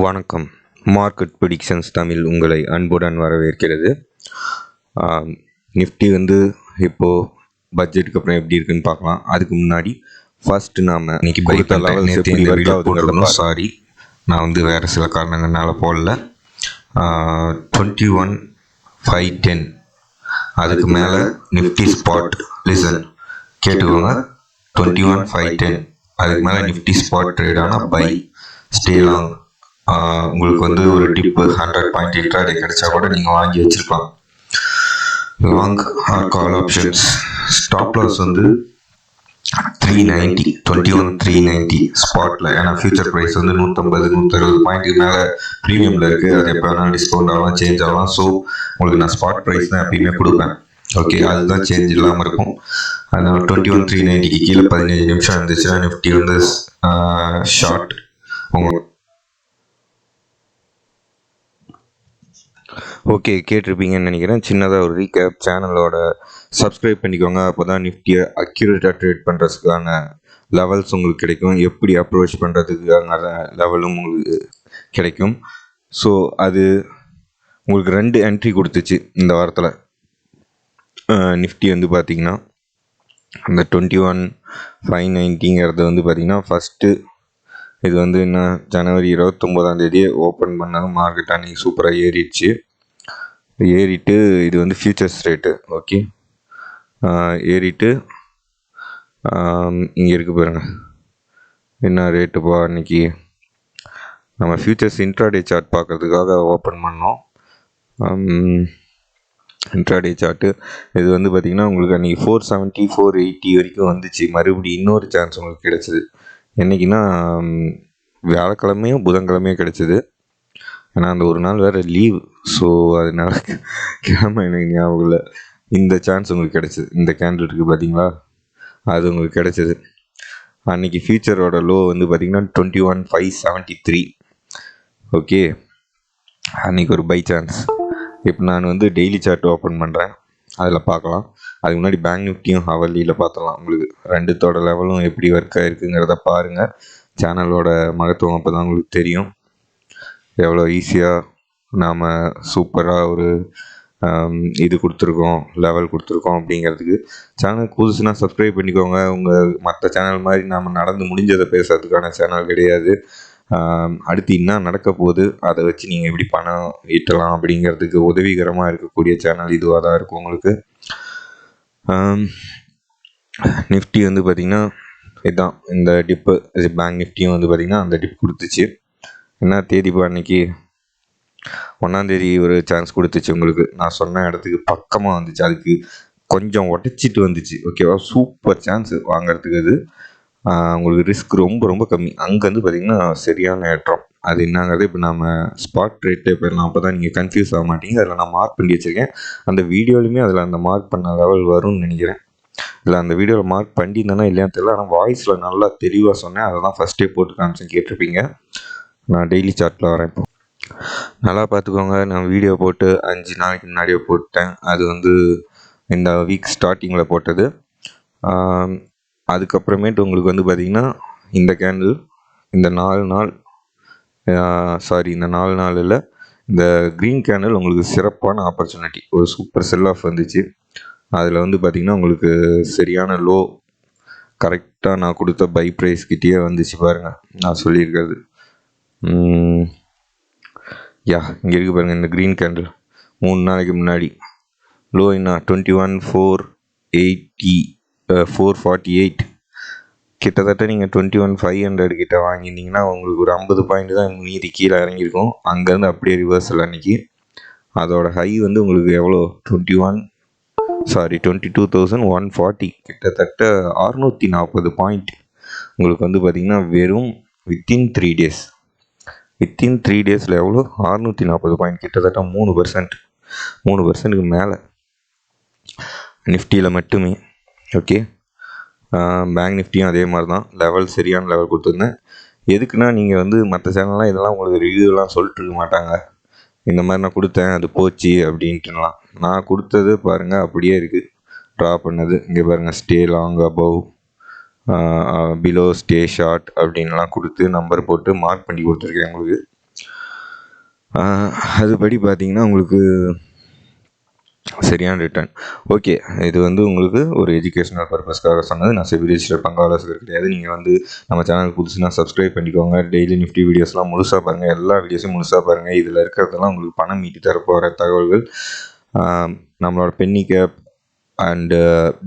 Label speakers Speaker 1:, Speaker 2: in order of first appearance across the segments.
Speaker 1: வணக்கம். Market predictions Tamil உங்களை அன்புடன் வரவேற்கிறது. நிஃப்டி இப்போது பட்ஜெட்டுக்கு அப்புறம் எப்படி இருக்குன்னு பார்க்கலாம். அதுக்கு முன்னாடி ஃபர்ஸ்ட் நாம் இன்றைக்கி கொடுத்த லெவல்ஸ் எப்படி ஒர்க் ஆகுதுங்கிறத சாரி நான் வேறு சில காரணங்கள்னால போடல. 21,510 அதுக்கு மேலே நிஃப்டி ஸ்பாட் லிசன் கேட்டுக்கோங்க. 21,510 அதுக்கு மேலே நிஃப்டி ஸ்பாட் ட்ரேட் ஆனால் பை ஸ்டே லாங். உங்களுக்கு ஒரு டிப்பு 100 பாயிண்ட் இன்ட்ராடே கிடைச்சா கூட நீங்கள் வாங்கி வச்சுருக்கலாம். Long or call options stop loss 390 21,390 ஸ்பாட்டில். ஏன்னா ஃபியூச்சர் ப்ரைஸ் 150 160 பாயிண்ட்டுக்கு மேலே ப்ரீமியமில் இருக்குது. அது எப்போ வேணாலும் டிஸ்கவுண்ட் ஆகலாம், சேஞ்ச் ஆகலாம். ஸோ உங்களுக்கு நான் ஸ்பாட் ப்ரைஸ் தான் எப்பயுமே கொடுப்பேன். ஓகே, அதுதான் சேஞ்ச் இல்லாமல் இருக்கும். அதனால் 21,390 கீழே 15 நிமிஷம் இருந்துச்சுன்னா நிஃப்டி ஷார்ட். ஓகே, கேட்டிருப்பீங்கன்னு நினைக்கிறேன். சின்னதாக ஒரு ரீகேப். சேனலோட சப்ஸ்கிரைப் பண்ணிக்கோங்க. அப்போ தான் நிஃப்டியை அக்யூரேட்டாக ட்ரேட் பண்ணுறதுக்கான லெவல்ஸ் உங்களுக்கு கிடைக்கும். எப்படி அப்ரோச் பண்ணுறதுக்கான லெவலும் உங்களுக்கு கிடைக்கும். ஸோ அது உங்களுக்கு 2 என்ட்ரி கொடுத்துச்சு இந்த வாரத்தில். நிஃப்டி பார்த்திங்கன்னா அந்த 21,590ங்கிறது பார்த்திங்கன்னா ஃபஸ்ட்டு இது என்ன ஜனவரி 29 ஓப்பன் பண்ணாங்க. மார்க்கெட் அன்றைக்கி சூப்பராக ஏறிட்டு இது ஃபியூச்சர்ஸ் ரேட்டு. ஓகே, ஏறிட்டு இங்கே இருக்குது பாருங்கள் என்ன ரேட்டுப்பா. அன்றைக்கி நம்ம ஃபியூச்சர்ஸ் இன்ட்ராடே சார்ட் பார்க்குறதுக்காக ஓப்பன் பண்ணோம். இன்ட்ராடே சார்ட்டு இது பார்த்திங்கன்னா உங்களுக்கு அன்றைக்கி 470 480 வரைக்கும் வந்துச்சு. மறுபடியும் இன்னொரு சான்ஸ் உங்களுக்கு கிடச்சிது. என்றைக்குன்னா வியாழக்கிழமையும் புதன்கிழமையும் கிடச்சிது. ஏன்னா அந்த ஒரு நாள் வேறு லீவ். ஸோ அதனால கிழமை எனக்கு ஞாபகம் இல்லை. இந்த சான்ஸ் உங்களுக்கு கிடச்சிது. இந்த கேண்டில் இருக்குது பார்த்தீங்களா, அது உங்களுக்கு கிடச்சிது. அன்றைக்கி ஃபியூச்சரோட லோ பார்த்திங்கன்னா 21,573. ஓகே, அன்றைக்கி ஒரு பை சான்ஸ். இப்போ நான் டெய்லி சார்ட் ஓப்பன் பண்ணுறேன், அதில் பார்க்கலாம். அதுக்கு முன்னாடி பேங்க் நிஃப்டியும் ஹவர்லியில் பார்த்துக்கலாம். உங்களுக்கு ரெண்டுத்தோட லெவலும் எப்படி ஒர்க் ஆகிருக்குங்கிறத பாருங்கள். சேனலோட மகத்துவம் அப்போ தான் உங்களுக்கு தெரியும். எவ்வளோ ஈஸியாக நாம் சூப்பராக ஒரு இது கொடுத்துருக்கோம், லெவல் கொடுத்துருக்கோம் அப்படிங்கிறதுக்கு. சேனல் புதுசுனா சப்ஸ்கிரைப் பண்ணிக்கோங்க. உங்கள் மற்ற சேனல் மாதிரி நாம் நடந்து முடிஞ்சதை பேசுகிறதுக்கான சேனல் கிடையாது. அடுத்து என்ன நடக்க போகுது, அதை வச்சு நீங்கள் எப்படி பணம் ஈட்டலாம் அப்படிங்கிறதுக்கு உதவிகரமாக இருக்கக்கூடிய சேனல் இதுவாக தான் இருக்கும் உங்களுக்கு. நிஃப்டி பார்த்திங்கன்னா இதுதான் இந்த டிப்பு. பேங்க் நிஃப்டியும் பார்த்திங்கன்னா அந்த டிப் கொடுத்துச்சு. என்ன தேதிப்பா அன்றைக்கி 1 ஒரு சான்ஸ் கொடுத்துச்சு உங்களுக்கு. நான் சொன்ன இடத்துக்கு பக்கமாக வந்துச்சு. அதுக்கு கொஞ்சம் உடச்சிட்டு வந்துச்சு. ஓகேவா, சூப்பர் சான்ஸ் வாங்கிறதுக்கு. அது உங்களுக்கு ரிஸ்க் ரொம்ப ரொம்ப கம்மி. அங்கே பார்த்திங்கன்னா சரியான ஏற்றம். அது என்னங்கிறது இப்போ நம்ம ஸ்பாட் ரேட்டே போயிடலாம். அப்போ தான் நீங்கள் கன்ஃபியூஸ் ஆக மாட்டீங்க. அதில் நான் மார்க் பண்ணி வச்சுருக்கேன். அந்த வீடியோலையுமே அதில் அந்த மார்க் பண்ண லெவல் வரும்னு நினைக்கிறேன். இல்லை அந்த வீடியோவில் மார்க் பண்ணியிருந்தேன்னா இல்லையான்னு தெரியல. ஆனால் வாய்ஸில் நல்லா தெளிவாக சொன்னேன். அதை தான் ஃபஸ்ட்டே போட்டு காமிச்சேன், கேட்டிருப்பீங்க. நான் டெய்லி சார்ட்டில் வரேன். இப்போ நல்லா பார்த்துக்கோங்க. நான் வீடியோ போட்டு 5 நாளைக்கு முன்னாடியே போட்டேன். அது இந்த வீக் ஸ்டார்டிங்கில் போட்டது. அதுக்கப்புறமேட்டு உங்களுக்கு பார்த்திங்கன்னா இந்த கேண்டில் இந்த 4 நாள் இந்த 4 நாள் இல்லை, இந்த க்ரீன் கேண்டில் உங்களுக்கு சிறப்பான ஆப்பர்ச்சுனிட்டி. ஒரு சூப்பர் செல் ஆஃப் வந்துச்சு. அதில் பார்த்திங்கன்னா உங்களுக்கு சரியான லோ கரெக்டாக நான் கொடுத்த பை ப்ரைஸ் கிட்டேயே வந்துச்சு பாருங்கள். நான் சொல்லியிருக்கிறது இங்கே இருக்குது பாருங்கள். இந்த க்ரீன் கேண்டில் 3 நாளைக்கு முன்னாடி லோ 21,448. கிட்டத்தட்ட நீங்கள் 21,500 கிட்ட வாங்கியிருந்தீங்கன்னா உங்களுக்கு ஒரு 50 பாயிண்ட் தான் மீதி கீழே இறங்கியிருக்கும். அங்கேருந்து அப்படியே ரிவர்சல் அன்றைக்கி. அதோட ஹை உங்களுக்கு எவ்வளோ 22,140. கிட்டத்தட்ட 640 பாயிண்ட் உங்களுக்கு பார்த்திங்கன்னா வெறும் வித்தின் 3 டேஸ். வித்தின் 3 டேஸில் எவ்வளோ 640 பாயிண்ட், கிட்டத்தட்ட 3%க்கு மேலே நிஃப்டியில் மட்டுமே. ஓகே, பேங்க் நிஃப்டியும் அதே மாதிரி தான் லெவல், சரியான லெவல் கொடுத்துருந்தேன். எதுக்குன்னா நீங்கள் மற்ற சேனல்லாம் இதெல்லாம் உங்களுக்கு ரிவ்யூலாம் சொல்லிட்டு இருக்க மாட்டாங்க. இந்த மாதிரி நான் கொடுத்தேன், அது போச்சு அப்படின்ட்டுலாம். நான் கொடுத்தது பாருங்கள் அப்படியே இருக்குது. ட்ரா பண்ணது இங்கே பாருங்கள். Stay long above below stay short அப்படின்லாம் கொடுத்து நம்பர் போட்டு மார்க் பண்ணி கொடுத்துருக்கேன் உங்களுக்கு. அதுபடி பார்த்தீங்கன்னா உங்களுக்கு சரியான ரிட்டர்ன். ஓகே, இது வந்து உங்களுக்கு ஒரு எஜுகேஷனல் பர்பஸ்க்காக சொன்னது. நான் செபி ரிஜிஸ்டர்ட் பங்காளர் கிடையாது. நீங்கள் வந்து நம்ம சேனலுக்கு புதுசுனா சப்ஸ்கிரைப் பண்ணிக்கோங்க. டெய்லி நிஃப்டி வீடியோஸ்லாம் முழுசாக பாருங்கள். எல்லா வீடியோஸும் முழுசாக பாருங்கள். இதில் இருக்கிறதெல்லாம் உங்களுக்கு பணம் மீட்டி தரப்போகிற தகவல்கள். நம்மளோட penny cap and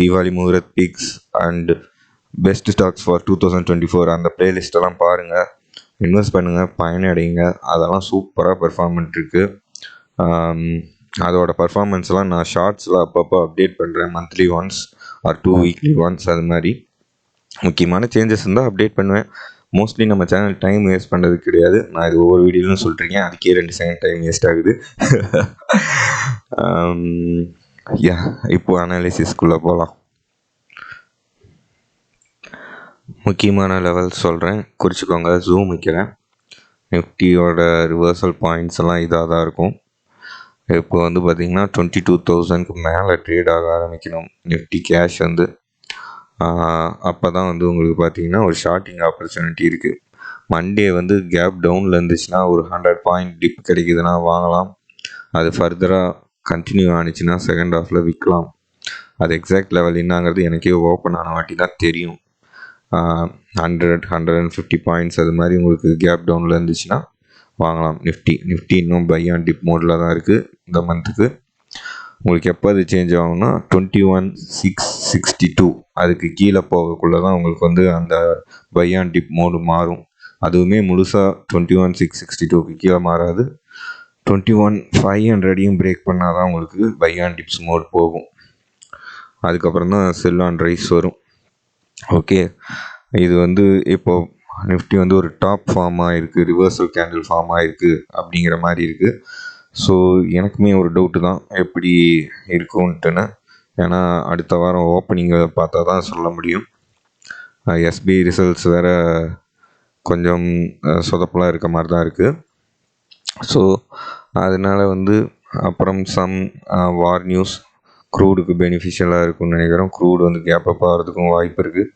Speaker 1: Deepavali muhurat picks and best stocks for 2024 அந்த பிளேலிஸ்ட்டெல்லாம் பாருங்கள். இன்வெஸ்ட் பண்ணுங்கள், பயனடைங்க. அதெல்லாம் சூப்பராக பெர்ஃபார்ம் பண்ணிட்டுருக்கு. அதோட பர்ஃபார்மன்ஸ்லாம் நான் ஷார்ட்ஸில் அப்பப்போ அப்டேட் பண்ணுறேன். Monthly once or 2 weekly once. அது மாதிரி முக்கியமான சேஞ்சஸ் இருந்தால் அப்டேட் பண்ணுவேன். மோஸ்ட்லி நம்ம சேனல் டைம் வேஸ்ட் பண்ணுறது கிடையாது. நான் இது ஒவ்வொரு வீடியோலையும் சொல்லிட்டுருக்கேன். அதுக்கே 2 செகண்ட் டைம் வேஸ்ட் ஆகுது. இப்போது அனாலிசிஸ்குள்ளே போகலாம். முக்கியமான லெவல் சொல்கிறேன், குறிச்சிக்கோங்க. ஜூம் வைக்கிறேன். நிஃப்டியோட ரிவர்சல் பாயிண்ட்ஸ் எல்லாம் இதாக தான் இருக்கும். இப்போ வந்து பார்த்திங்கன்னா 22,000க்கு மேலே ட்ரேட் ஆக ஆரம்பிக்கணும் நிஃப்டி கேஷ் வந்து. அப்போ தான் வந்து உங்களுக்கு பார்த்திங்கன்னா ஒரு ஷார்ட்டிங் ஆப்பர்ச்சுனிட்டி இருக்குது. மண்டே வந்து கேப் டவுனில் இருந்துச்சுன்னா ஒரு 100 பாயிண்ட் டிப் கிடைக்குதுன்னா வாங்கலாம். அது ஃபர்தராக கண்டினியூ ஆனிச்சுன்னா செகண்ட் ஹாஃபில் விற்கலாம். அது எக்ஸாக்ட் லெவல் என்னங்கிறது எனக்கே ஓப்பன் ஆன வாட்டி தான் தெரியும். 100-150 பாயிண்ட்ஸ் அது மாதிரி உங்களுக்கு கேப் டவுனில் இருந்துச்சுன்னா வாங்கலாம். நிஃப்டி இன்னும் பை அண்ட் டிப் மோடில் தான் இருக்குது இந்த மந்த்துக்கு. உங்களுக்கு எப்போ அது சேஞ்ச் ஆகும்னா 21,662 அதுக்கு கீழே போகக்குள்ளே தான் உங்களுக்கு வந்து அந்த பை அண்ட் டிப் மோடு மாறும். அதுவுமே முழுசாக 21,662க்கு கீழே மாறாது. 21,500 பிரேக் பண்ணால் தான் உங்களுக்கு பை அண்ட் டிப்ஸ் மோட் போகும். அதுக்கப்புறம் தான் செல் ஆன் ரைஸ் வரும். ஓகே, இது வந்து இப்போது நிஃப்டி வந்து ஒரு டாப் ஃபார்ம் ஆகிருக்கு, ரிவர்சல் கேண்டில் ஃபார்ம் ஆகிருக்கு அப்படிங்கிற மாதிரி இருக்குது. ஸோ எனக்குமே ஒரு டவுட்டு தான் எப்படி இருக்கும்ன்ட்டுன்னு. ஏன்னா அடுத்த வாரம் ஓப்பனிங்கை பார்த்தா தான் சொல்ல முடியும். எஸ்பிஐ ரிசல்ட்ஸ் வேறு கொஞ்சம் சொதப்பலாக இருக்க மாதிரி தான் இருக்குது. ஸோ அதனால் வந்து அப்புறம் சம் வார் நியூஸ் க்ரூடுக்கு பெனிஃபிஷியலாக இருக்கும்னு நினைக்கிறோம். க்ரூடு வந்து கேப் அப் ஆகிறதுக்கும் வாய்ப்பு இருக்குது.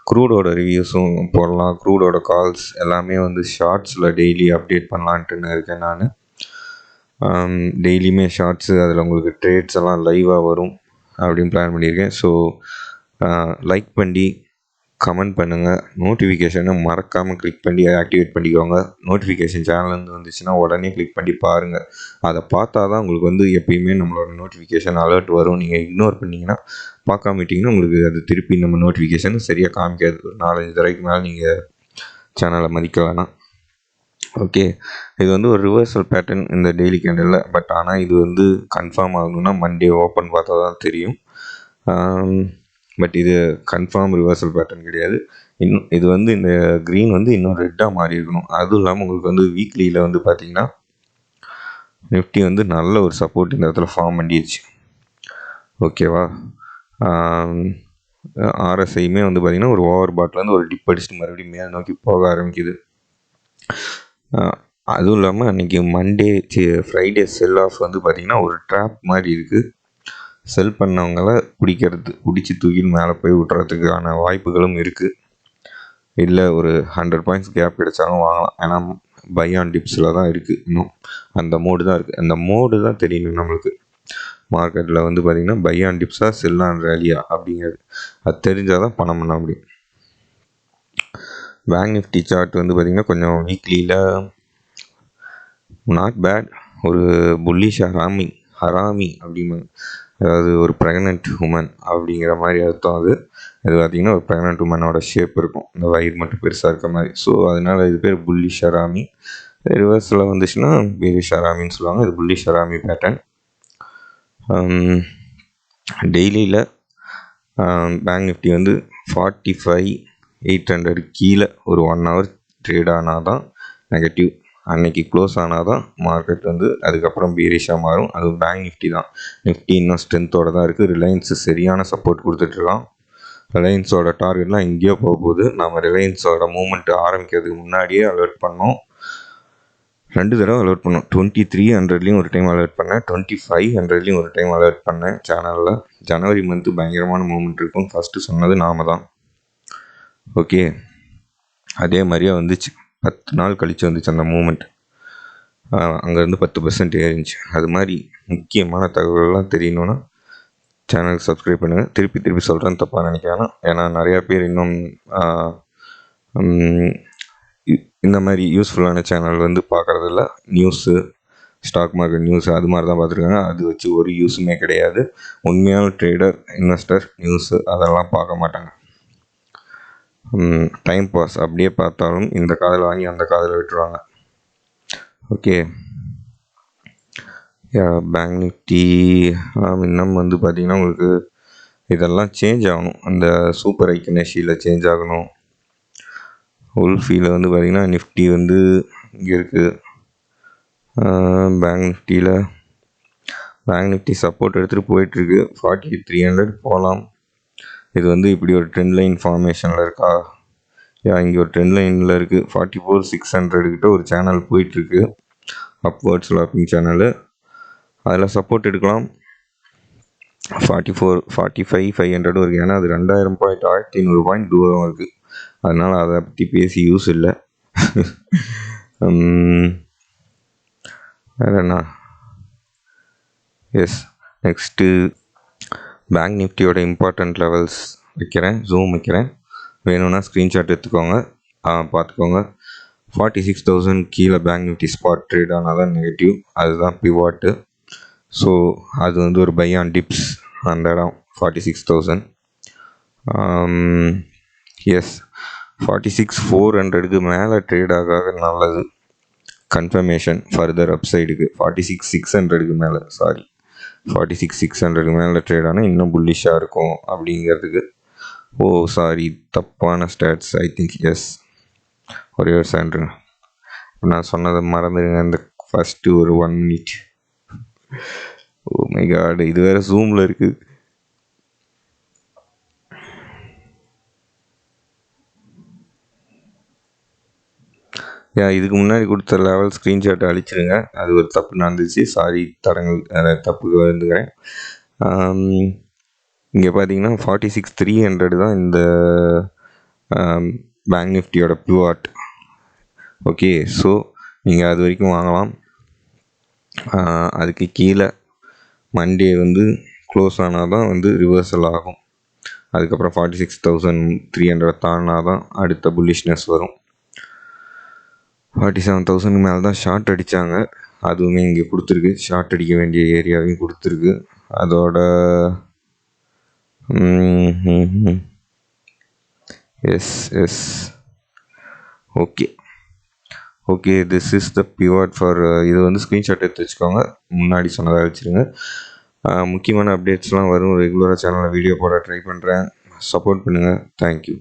Speaker 1: க்ரூடோட ரிவ்யூஸும் போடலாம். க்ரூடோட கால்ஸ் எல்லாமே வந்து ஷார்ட்ஸில் டெய்லி அப்டேட் பண்ணலான்ட்டுன்னு இருக்கேன் நான். டெய்லியுமே ஷார்ட்ஸு, அதில் உங்களுக்கு ட்ரேட்ஸ் எல்லாம் லைவாக வரும் அப்படின்னு பிளான் பண்ணியிருக்கேன். ஸோ லைக் பண்ணி கமெண்ட் பண்ணுங்கள். நோட்டிஃபிகேஷனை மறக்காமல் கிளிக் பண்ணி ஆக்டிவேட் பண்ணிக்கோங்க. நோட்டிஃபிகேஷன் சேனல்லேருந்து வந்துச்சுன்னா உடனே கிளிக் பண்ணி பாருங்கள். அதை பார்த்தா தான் உங்களுக்கு வந்து எப்பயுமே நம்மளோட நோட்டிஃபிகேஷன் அலர்ட் வரும். நீங்கள் இக்னோர் பண்ணிங்கன்னா, பார்க்காம விட்டிங்கன்னா உங்களுக்கு அது திருப்பி நம்ம நோட்டிஃபிகேஷன் சரியாக காமிக்காது. ஒரு 4-5 தடவைக்கு மேலே நீங்கள் சேனலை மதிக்க வேணாம். ஓகே, இது வந்து ஒரு ரிவர்சல் பேட்டர்ன் இந்த டெய்லி கேண்டலில். பட் ஆனால் இது வந்து கன்ஃபார்ம் ஆகணும்னா மண்டே ஓப்பன் பார்த்தா தான் தெரியும். பட் இது கன்ஃபார்ம் ரிவர்சல் பேட்டர்ன் கிடையாது. இன்னும் இது வந்து இந்த க்ரீன் வந்து இன்னும் ரெட்டாக மாறி இருக்கணும். அதுவும் இல்லாமல் உங்களுக்கு வந்து வீக்லியில் வந்து பார்த்திங்கன்னா நிஃப்டி வந்து நல்ல ஒரு சப்போர்ட் இந்த இடத்துல ஃபார்ம் பண்ணிடுச்சு. ஓகேவா, ஆர்எஸ்ஐயுமே வந்து பார்த்திங்கன்னா ஒரு ஓவர் பாட்டிலேருந்து ஒரு டிப் அடிச்சுட்டு மறுபடியும் மேல் நோக்கி போக ஆரம்பிக்குது. அதுவும் இல்லாமல் அன்றைக்கி ஃப்ரைடே செல் ஆஃப் வந்து பார்த்திங்கன்னா ஒரு ட்ராப் மாதிரி இருக்குது. செல் பண்ணவங்கள பிடிச்சி தூக்கின்னு மேலே போய் விட்றதுக்கான வாய்ப்புகளும் இருக்குது. இல்லை ஒரு 100 பாயிண்ட்ஸ் கேப் கிடைச்சாலும் வாங்கலாம். ஏன்னா பை ஆன் டிப்ஸில் தான் இருக்குது. இன்னும் அந்த மோடு தான் இருக்குது. அந்த மோடு தான் தெரியணும் நம்மளுக்கு. மார்க்கெட்டில் வந்து பார்த்திங்கன்னா பை ஆன் டிப்ஸாக செல் ஆன் ரேலியா அப்படிங்கிறது அது தெரிஞ்சால் தான் பணம் பண்ண முடியும். பேங்க் நிஃப்டி சார்ட் வந்து பார்த்திங்கன்னா கொஞ்சம் வீக்லியில் நாட் பேட். ஒரு புல்லிஷ் ஹராமி அப்படிம்பாங்க, அதாவது ஒரு ப்ரெக்னென்ட் உமன் அப்படிங்கிற மாதிரி அர்த்தம். அது பார்த்திங்கன்னா ஒரு ப்ரெக்னென்ட் உமனோட ஷேப் இருக்கும், இந்த வயிறு மட்டும் பெருசாக இருக்க மாதிரி. ஸோ அதனால் இது பேர் புல்லிஷ் ஹராமி. ரிவர்ஸில் வந்துச்சுன்னா பேரிஷ் ஹராமின்னு சொல்லுவாங்க. இது புல்லிஷ் ஹராமி பேட்டர்ன். டெய்லியில் பேங்க் நிஃப்டி வந்து 45,800 கீழே ஒரு 1 ஹவர் ட்ரேட் ஆனால் தான் நெகட்டிவ். அன்னைக்கு க்ளோஸ் ஆனால் தான் மார்க்கெட் வந்து அதுக்கப்புறம் பீரிஷாக மாறும். அது பேங்க் நிஃப்டி தான். நிஃப்டி இன்னும் ஸ்ட்ரென்த்தோடு தான் இருக்குது. ரிலையன்ஸு சரியான சப்போர்ட் கொடுத்துட்ருக்கான். ரிலையன்ஸோட டார்கெட்லாம் எங்கேயோ போக போகுது. நம்ம ரிலையன்ஸோட மூவ்மெண்ட் ஆரம்பிக்கிறதுக்கு முன்னாடியே அலர்ட் பண்ணோம். 2 தடவை அலர்ட் பண்ணோம். 2300லேயும் ஒரு டைம் அலர்ட் பண்ணேன், 2500லேயும் ஒரு டைம் அலர்ட் பண்ணேன் சேனலில். ஜனவரி மந்த்து பயங்கரமான மூவ்மெண்ட் இருக்கும் ஃபஸ்ட்டு சொன்னது நாம தான். ஓகே, அதே மாதிரியே வந்துச்சு. 10 நாள் கழித்து வந்துச்சு அந்த மூமெண்ட். அங்கேருந்து 10% ஏறிச்சு. அது மாதிரி முக்கியமான தகவல்கள்லாம் தெரியணுன்னா சேனலுக்கு சப்ஸ்கிரைப் பண்ணுங்கள். திருப்பி சொல்கிறேன்னு தப்பாக நினைக்க வேணாம். ஏன்னா நிறையா பேர் இன்னும் இந்த மாதிரி யூஸ்ஃபுல்லான சேனல் வந்து பார்க்குறதில்ல. நியூஸு, ஸ்டாக் மார்க்கெட் நியூஸ் அது மாதிரி தான் பார்த்துருக்காங்க. அது வச்சு ஒரு யூஸுமே கிடையாது. உண்மையான ட்ரேடர், இன்வெஸ்டர் நியூஸு அதெல்லாம் பார்க்க மாட்டாங்க. டைம் பாஸ் அப்படியே பார்த்தாலும் இந்த காதில் வாங்கி அந்த காதில் விட்டுருவாங்க. ஓகே, பேங்க் நிஃப்டி இன்னும் வந்து பார்த்திங்கன்னா உங்களுக்கு இதெல்லாம் சேஞ்ச் ஆகணும். அந்த சூப்பர் ஐக்கனேஷியில் சேஞ்ச் ஆகணும். உல்ஃபியில் வந்து பார்த்திங்கன்னா நிஃப்டி வந்து இங்கே இருக்குது. பேங்க் நிஃப்டி சப்போர்ட் எடுத்துகிட்டு போயிட்டுருக்கு. 48,300 போகலாம். இது வந்து இப்படி ஒரு ட்ரெண்ட் லைன் ஃபார்மேஷனில் இருக்கா? இங்கே ஒரு ட்ரெண்ட் லைனில் இருக்குது. 44,600 கிட்ட ஒரு சேனல் போயிட்டுருக்கு, அப்வர்ட் ஸ்லாப்பிங் சேனலு. அதில் சப்போர்ட் எடுக்கலாம். 45,500 இருக்குது. ஏன்னா அது 2000 பாயிண்ட் 1500 பாயிண்ட் தூரம் இருக்குது. அதனால் அதை பற்றி பேசி யூஸ் இல்லை. வேறு என்ன? எஸ், நெக்ஸ்ட்டு பேங்க் நிஃப்டியோட இம்பார்ட்டண்ட் லெவல்ஸ் வைக்கிறேன், ஜூம் வைக்கிறேன். வேணும்னா ஸ்க்ரீன்ஷாட் எடுத்துக்கோங்க, பார்த்துக்கோங்க. 46,000 கீழே பேங்க் நிஃப்டி ஸ்பாட் ட்ரேட் ஆனால் தான் நெகட்டிவ், அதுதான் பிவாட்டு. ஸோ அது வந்து ஒரு பை ஆன் டிப்ஸ். அந்த இடம் 46,000. எஸ், 46,400க்கு மேலே ட்ரேட் ஆக நல்லது. கன்ஃபர்மேஷன் ஃபர்தர் அப்சைடுக்கு 46,600க்கு மேலே 46,600க்கு மேலே ட்ரேட் ஆனால் இன்னும் புல்லிஷாக இருக்கும் அப்படிங்கிறதுக்கு. தப்பான ஸ்டாட்ஸ் ஐ திங்க். எஸ், ஒரே ஒரு செகண்ட், நான் சொன்னதை மறந்துடுங்க. இந்த ஃபஸ்ட்டு ஒரு 1 minute. ஓ மை காட், இது வேறு ஜூமில் இருக்குது. இதுக்கு முன்னாடி கொடுத்த லெவல் ஸ்க்ரீன்ஷாட்டை அழிச்சிடுங்க. அது ஒரு தப்பு நடந்துச்சு. தப்புக்கு வந்துக்கிறேன். இங்கே பார்த்தீங்கன்னா 46,300 தான் இந்த பேங்க் நிஃப்டியோட பிவாட். ஓகே, ஸோ நீங்கள் அது வரைக்கும் வாங்கலாம். அதுக்கு கீழே மண்டே வந்து க்ளோஸ் ஆனால் தான் வந்து ரிவர்சல் ஆகும். அதுக்கப்புறம் 46,300 தாண்டினா தான் அடுத்த புல்லிஷ்னஸ் வரும். 47,000 மேலே தான் ஷார்ட் அடித்தாங்க. அதுவுமே இங்கே கொடுத்துருக்கு. ஷார்ட் அடிக்க வேண்டிய ஏரியாவையும் கொடுத்துருக்கு. அதோட S okay this is the பிவாட் for. இது வந்து ஸ்க்ரீன்ஷாட் எடுத்து வச்சுக்கோங்க, முன்னாடி சொன்னதாக வச்சுருங்க. முக்கியமான அப்டேட்ஸ்லாம் வரும். ரெகுலராக சேனலில் வீடியோ போட ட்ரை பண்ணுறேன். சப்போர்ட் பண்ணுங்கள். தேங்க்யூ.